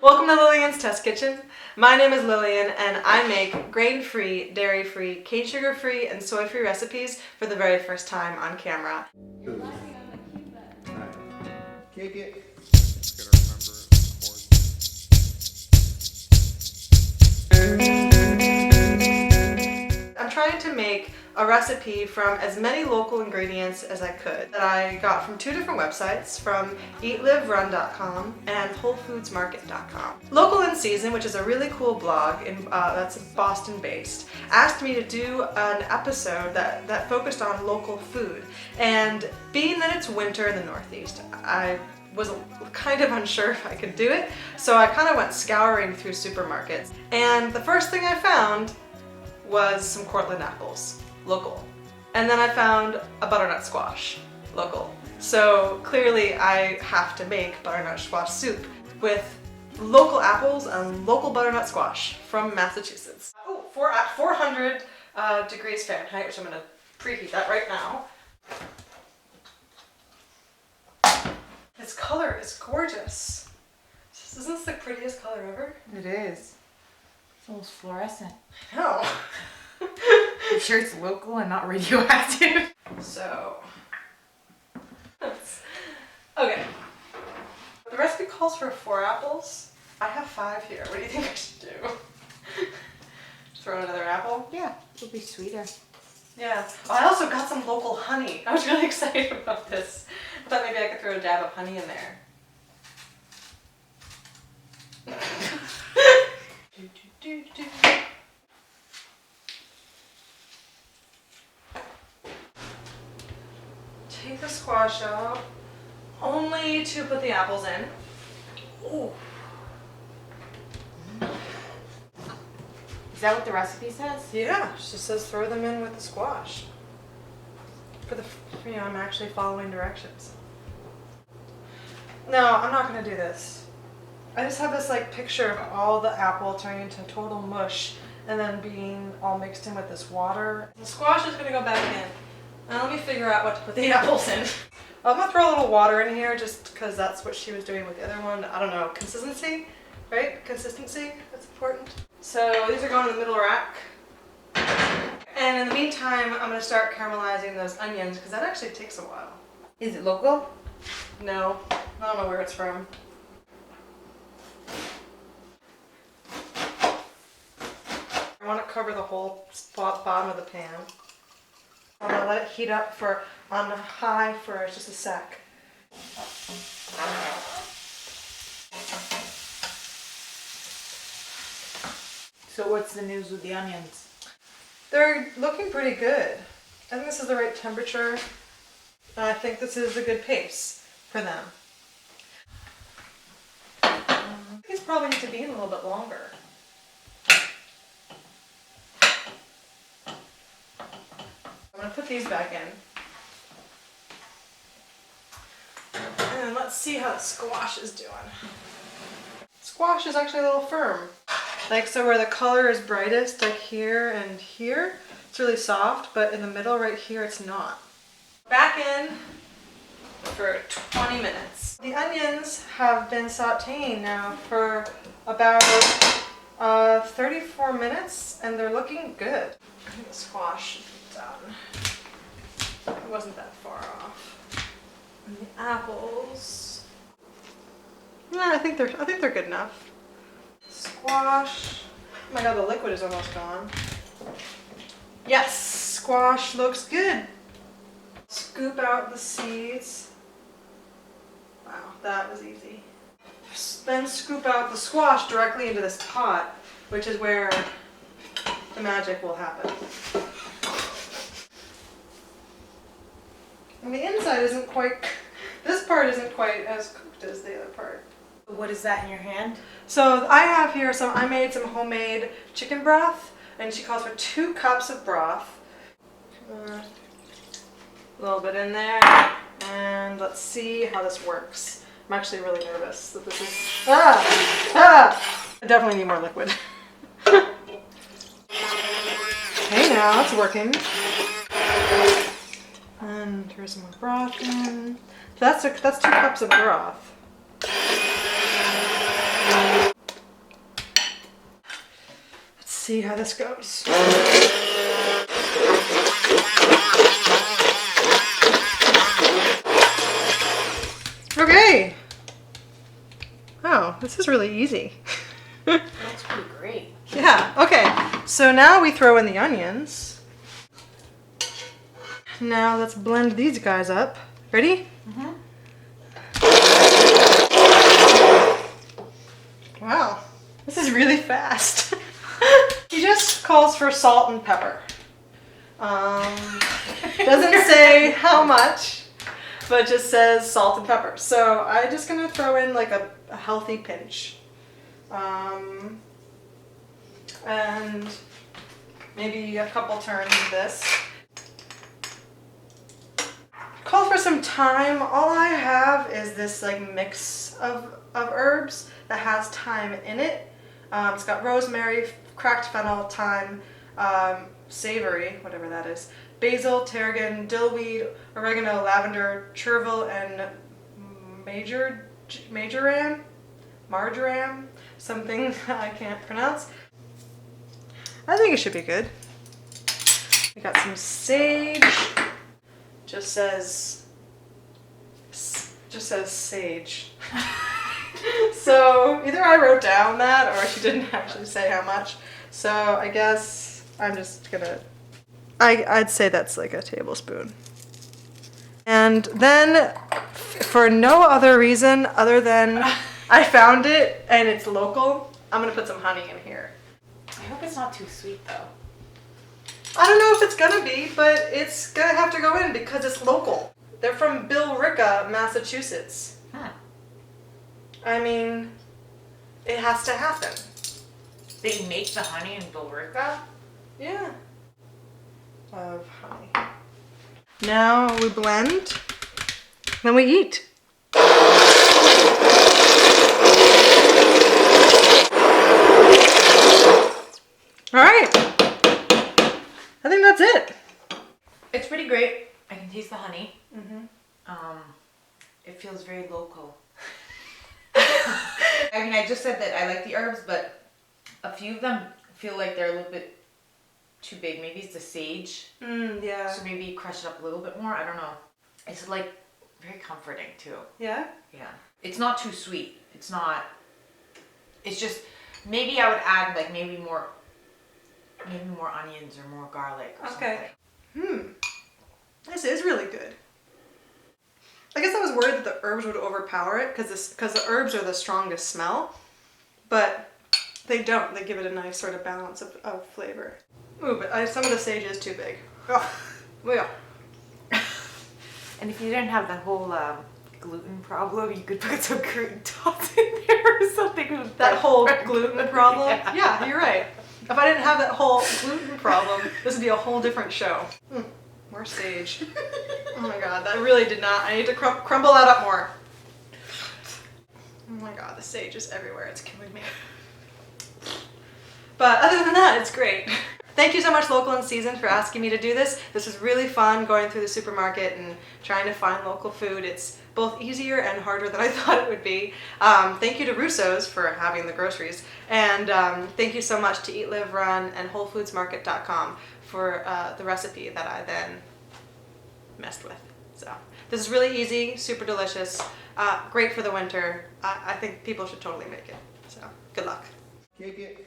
Welcome to Lillian's Test Kitchen. My name is Lillian and I make grain-free, dairy-free, cane sugar-free, and soy-free recipes for the very first time on camera. Kick it. I'm trying to make a recipe from as many local ingredients as I could that I got from two different websites, from eatliverun.com and wholefoodsmarket.com. Local in Season, which is a really cool blog that's Boston based, asked me to do an episode that focused on local food. And being that it's winter in the Northeast, I was kind of unsure if I could do it, so I kind of went scouring through supermarkets. And the first thing I found was some Cortland apples, local. And then I found a butternut squash, local. So clearly I have to make butternut squash soup with local apples and local butternut squash from Massachusetts. Oh, at 400 degrees Fahrenheit, which I'm gonna preheat that right now. This color is gorgeous. Isn't this the prettiest color ever? It is. It's almost fluorescent. I know. I'm sure it's local and not radioactive. So, okay. The recipe calls for 4 apples. I have 5 here. What do you think I should do? Throw another apple? Yeah, it'll be sweeter. Yeah. Oh, I also got some local honey. I was really excited about this. I thought maybe I could throw a dab of honey in there. Take the squash out, only to put the apples in. Ooh. Is that what the recipe says? Yeah, it just says throw them in with the squash. I'm actually following directions. No, I'm not gonna do this. I just have this picture of all the apple turning into total mush and then being all mixed in with this water. The squash is gonna go back in. Now let me figure out what to put the apples in. I'm gonna throw a little water in here just because that's what she was doing with the other one. I don't know, consistency, right? Consistency, that's important. So these are going in the middle rack. And in the meantime, I'm gonna start caramelizing those onions because that actually takes a while. Is it local? No, I don't know where it's from. I want to cover the whole bottom of the pan. I'm gonna let it heat up on high for just a sec. So what's the news with the onions? They're looking pretty good. I think this is the right temperature. And I think this is a good pace for them. These probably need to be in a little bit longer. I'm going to put these back in. And let's see how the squash is doing. Squash is actually a little firm. So where the color is brightest, here and here, it's really soft, but in the middle right here, it's not. Back in for 20 minutes. The onions have been sauteing now for about 34 minutes, and they're looking good. I think the squash should be done. It wasn't that far off. And the apples, yeah, I think they're good enough. Squash. Oh my god, the liquid is almost gone. Yes, squash looks good. Scoop out the seeds. Wow, that was easy. Then scoop out the squash directly into this pot, which is where the magic will happen. And the inside isn't quite, this part isn't quite as cooked as the other part. What is that in your hand? So I have here I made some homemade chicken broth, and she calls for 2 cups of broth. A little bit in there, and let's see how this works. I'm actually really nervous that this is, I definitely need more liquid. Okay, now it's working. And here's some more broth in. So that's 2 cups of broth. see how this goes. Okay. Wow, this is really easy. That's pretty great. Yeah, okay. So now we throw in the onions. Now let's blend these guys up. Ready? Mm-hmm. Wow, this is really fast. He just calls for salt and pepper. Doesn't say how much, but just says salt and pepper. So I'm just gonna throw in like a healthy pinch. And maybe a couple turns of this. Call for some thyme. All I have is this like mix of herbs that has thyme in it. It's got rosemary, cracked fennel, thyme, savory, whatever that is, basil, tarragon, dillweed, oregano, lavender, chervil, and marjoram, something I can't pronounce. I think it should be good. We got some sage. Just says sage. So either I wrote down that or she didn't actually say how much. So I guess I'm just gonna, I'd say that's like a tablespoon. And then for no other reason other than I found it and it's local, I'm gonna put some honey in here. I hope it's not too sweet though. I don't know if it's gonna be, but it's gonna have to go in because it's local. They're from Billerica, Massachusetts. Huh. I mean, it has to happen. They make the honey in Billerica? Yeah. Of honey. Now we blend, then we eat. All right. I think that's it. It's pretty great. I can taste the honey. Mm-hmm. It feels very local. I mean, I just said that I like the herbs, but a few of them feel like they're a little bit too big. Maybe it's the sage. Yeah. So maybe crush it up a little bit more. I don't know. It's like very comforting too. Yeah? Yeah. It's not too sweet. It's not. It's just maybe I would add like maybe more onions or more garlic or something. This is really good. I guess I was worried that the herbs would overpower it because the herbs are the strongest smell, but they don't. They give it a nice sort of balance of flavor. Ooh, but some of the sage is too big. Oh, yeah. And if you didn't have that whole gluten problem, you could put some croutons in there or something. That whole gluten problem? Yeah, you're right. If I didn't have that whole gluten problem, this would be a whole different show. More sage. Oh my god, that really did not. I need to crumble that up more. Oh my god, the sage is everywhere. It's killing me. But other than that, it's great. Thank you so much, Local and Seasoned, for asking me to do this. This was really fun going through the supermarket and trying to find local food. It's both easier and harder than I thought it would be. Thank you to Russo's for having the groceries. And thank you so much to Eat, Live, Run and WholeFoodsMarket.com for the recipe that I then messed with. So this is really easy, super delicious, great for the winter. I think people should totally make it. So good luck. Kick it.